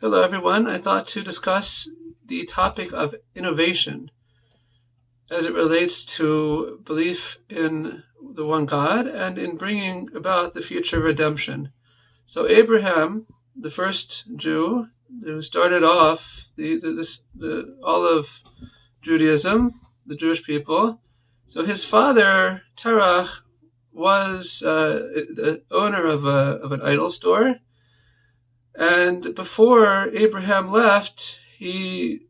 Hello, everyone. I thought to discuss the topic of innovation as it relates to belief in the one God and in bringing about the future redemption. So, Abraham, the first Jew who started off all of Judaism, the Jewish people, so his father, Terach, was the owner of an idol store. And before Abraham left, he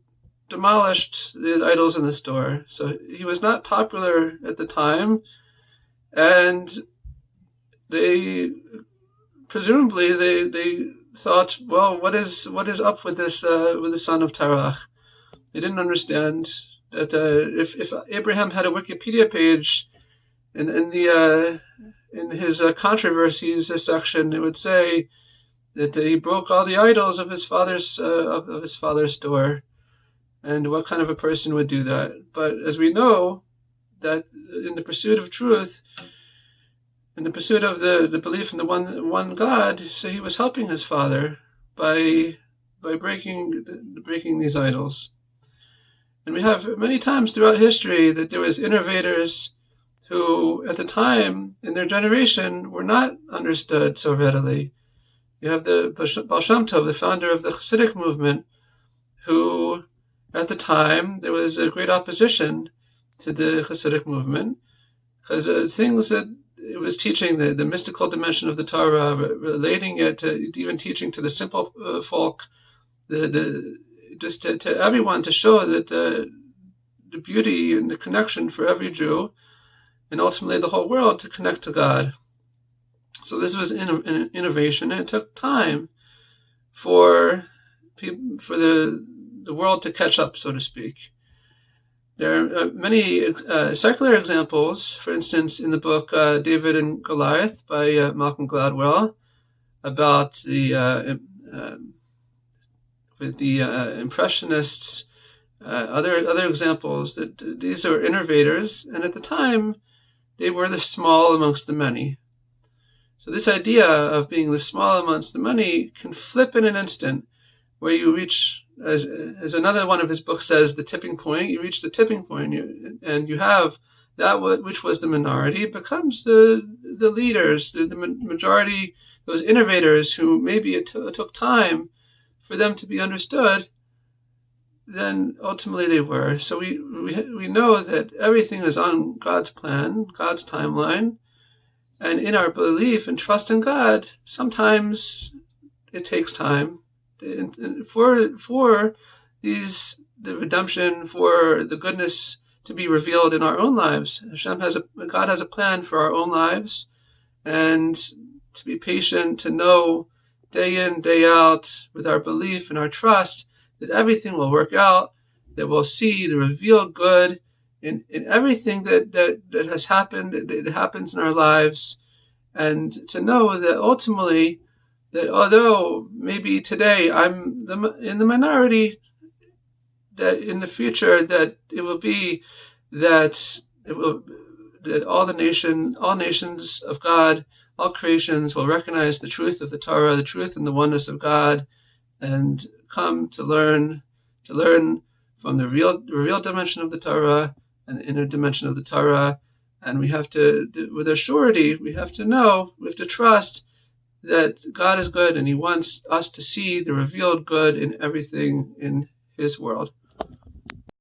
demolished the idols in the store. So he was not popular at the time, and they presumably they thought, well, what is up with this with the son of Terach? They didn't understand that if Abraham had a Wikipedia page in his controversies section, it would say that he broke all the idols of his father's store, and what kind of a person would do that? But as we know, that in the pursuit of truth, in the pursuit of the belief in the one God, so he was helping his father by breaking these idols. And we have many times throughout history that there was innovators who, at the time in their generation, were not understood so readily. You have the Baal Shem Tov, the founder of the Hasidic movement, who, at the time, there was a great opposition to the Hasidic movement, because things that it was teaching, the mystical dimension of the Torah, relating it to even teaching to the simple folk, just to everyone, to show that the beauty and the connection for every Jew, and ultimately the whole world, to connect to God. So this was an innovation, and it took time for the world to catch up, so to speak. There are many secular examples. For instance, in the book David and Goliath by Malcolm Gladwell, about the Impressionists. Other examples that these are innovators, and at the time they were the small amongst the many. So this idea of being the small amongst the many can flip in an instant, where you reach, as another one of his books says, the tipping point. You reach the tipping point, and you have that which was the minority becomes the leaders, the majority, those innovators who maybe it took time for them to be understood. Then ultimately they were. So we know that everything is on God's plan, God's timeline. And in our belief and trust in God, sometimes it takes time for the redemption, for the goodness to be revealed in our own lives. God has a plan for our own lives, and to be patient, to know day in, day out, with our belief and our trust that everything will work out, that we'll see the revealed good in everything that has happened, that happens in our lives, and to know that ultimately, that although maybe today I'm in the minority, that in the future that it will be that all nations of God, all creations will recognize the truth of the Torah, the truth and the oneness of God, and come to learn from the real dimension of the Torah and the inner dimension of the Torah. And we have to, with a surety, we have to trust that God is good, and He wants us to see the revealed good in everything in His world.